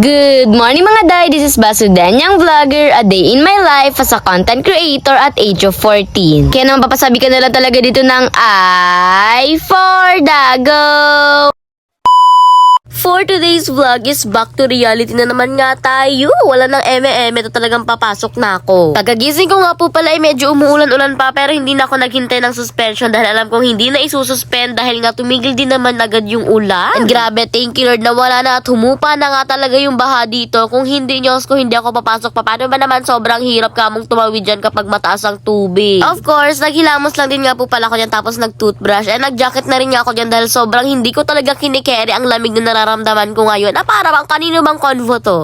Good morning mga day, this is Basudan, yung vlogger, a day in my life as a content creator at age of 14. Kaya naman papasabi ka na lang talaga dito ng I for Dago! For today's vlog is back to reality na naman nga tayo. Wala nang eme-eme, ito talagang papasok na ako. Pagkagising ko nga po pala ay medyo umuulan-ulan pa pero hindi na ako naghintay ng suspension dahil alam kong hindi na isususpend dahil nga tumigil din naman agad yung ulan. And grabe, thank you Lord na wala na at humupa na nga talaga yung baha dito. Kung hindi Diyos ko, hindi ako papasok pa. Paano ba naman sobrang hirap kamong tumawid dyan kapag mataas ang tubig? Of course, naghilamos lang din nga po pala ako dyan tapos nag-toothbrush. And nag-jacket na rin nga ako dyan dahil sobrang hindi ko talaga kinikere ang lamig na nararamdaman ko ngayon. Para bang kanino bang convo to?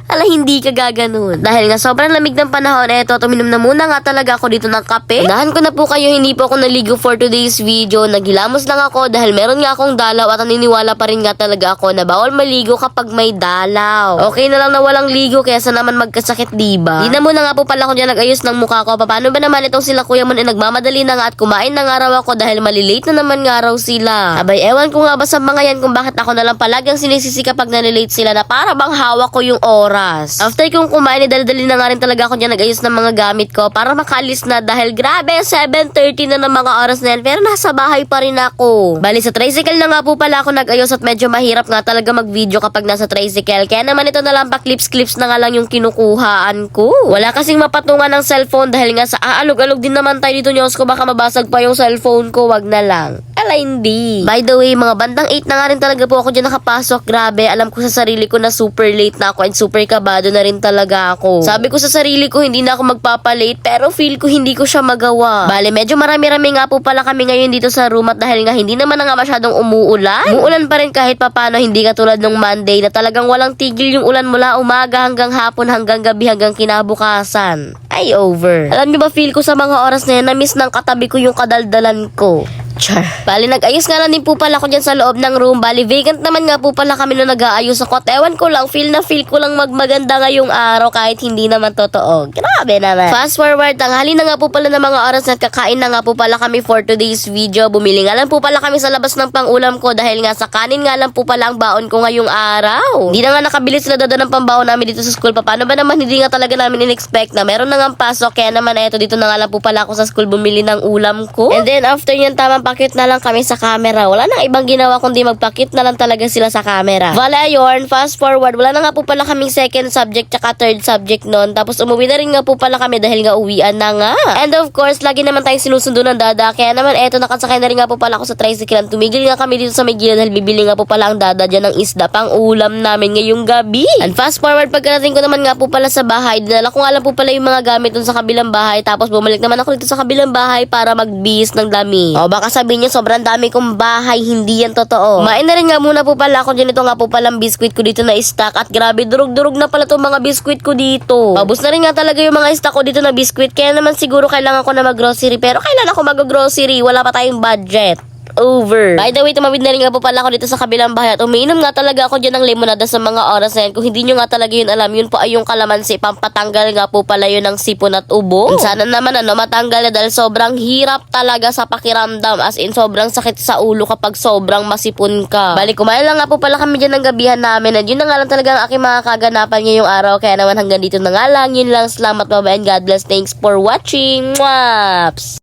Hindi ka gaganon. Dahil nga sobrang lamig ng panahon, eto, tuminom na muna nga talaga ako dito ng kape. Unahan ko na po kayo, hindi po ako naligo for today's video. Naghilamos lang ako dahil meron nga akong dalaw at naniniwala pa rin nga talaga ako na bawal maligo kapag may dalaw. Okay na lang na walang ligo kaysa naman magkasakit, diba? Di na muna nga po pala ako dyan nag-ayos ng mukha ko. Paano ba naman itong sila kuya man nagmamadali na nga at kumain na nga raw ako dahil malilate na naman nga raw sila. Abay, ewan ko nga ba sa mga yan kung bakit ako na lang palagang sinisisi kapag nalilate sila na para bang hawak ko yung oras. After kong kumain, dali-dali na nga rin talaga ako dyan nag-ayos ng mga gamit ko para makaalis na dahil grabe, 7:30 na ng mga oras na yan pero nasa bahay pa rin ako. Bali sa tricycle na nga po pala ako nag-ayos at medyo mahirap nga talaga mag-video kapag nasa tricycle. Kaya naman ito na lang pa clips na nga lang yung kinukuhaan ko. Wala kasing mapatungan ng cellphone dahil nga sa aalog-alog din naman tayo dito Diyos ko baka mabasag pa yung cellphone ko, wag na lang. Hindi. By the way, mga bandang 8 na nga rin talaga po ako dyan nakapasok. Grabe, alam ko sa sarili ko na super late na ako and super kabado na rin talaga ako. Sabi ko sa sarili ko, hindi na ako magpapalate pero feel ko hindi ko siya magawa. Bale, medyo marami-rami nga po pala kami ngayon dito sa room at dahil nga hindi naman na nga masyadong umuulan. Umuulan pa rin kahit papano, hindi katulad ng Monday na talagang walang tigil yung ulan mula umaga hanggang hapon hanggang gabi hanggang kinabukasan. Ay, over. Alam niyo ba, feel ko sa mga oras na yan, na-miss ng katabi ko yung kadaldalan ko. Char. Bali, nag-ayos nga lang din po pala ako dyan sa loob ng room. Bali, vacant naman nga po pala kami na nag-aayos ako. At ewan ko lang, feel ko lang magmaganda ngayong araw kahit hindi naman totoo. Grabe naman. Fast forward, tanghali na nga po pala ng mga oras at kakain na nga po pala kami for today's video. Bumili nga lang po pala kami sa labas ng pangulam ko dahil nga sa kanin nga lang po pala ang baon ko ngayong araw. Hindi na nga nakabili sila dada ng pambaon namin dito sa school. Paano ba naman hindi nga talaga namin in-expect na meron na nga pasok. Kaya naman eto, dito na nga lang po pala ako sa school bumili ng ulam ko. And then after yan, tamang pakit na lang kami sa camera. Wala nang ibang ginawa kundi magpakit na lang talaga sila sa camera. Wala yun, fast forward, wala na nga po pala kaming second subject tsaka third subject nun. Tapos umuwi na rin nga po pala kami dahil nga uwian na nga. And of course, lagi naman tayong sinusundo ng dada. Kaya naman eto, nakasakay na rin nga po pala ako sa tricycle. Tumigil nga kami dito sa may gilid dahil bibili nga po pala ang dada dyan ng isda pang ulam namin ngayong gabi. And fast forward, pagkarating ko naman nga po pala sa bahay, dinala ko nga lang po pala yung mga gamit dun sa kabilang bahay. Tapos bumalik naman ako dito sa kabilang bahay para magbihis ng dami. O baka sabihin niyo sobrang dami kong bahay, hindi yan totoo. Main na rin nga muna po pala ako dyan. Ito nga po palang biskwit ko dito na stock. At grabe, durug-durug na pala itong mga biskwit ko dito. Pabos na rin nga talaga yung mga stock ko dito na biskwit. Kaya naman siguro kailangan ko na mag-grocery. Pero kailan ako mag-grocery? Wala pa tayong budget. Over. By the way, tumawid na rin nga po pala ako dito sa kabilang bahay at umiinom nga talaga ako dyan ng limonada sa mga oras na yan. Kung hindi nyo nga talaga yun alam, yun po ay yung kalamansi. Pampatanggal nga po pala yun ng sipon at ubo. And sana naman matanggal na dahil sobrang hirap talaga sa pakiramdam. As in, sobrang sakit sa ulo kapag sobrang masipon ka. Bali, kumain lang nga po pala kami dyan ng gabihan namin. At yun na nga lang talaga ang aking mga kaganapan ngayong araw. Kaya naman hanggang dito na nga lang. Yun lang. Salamat, bye-bye, and God bless. Thanks for watching. Mwaps!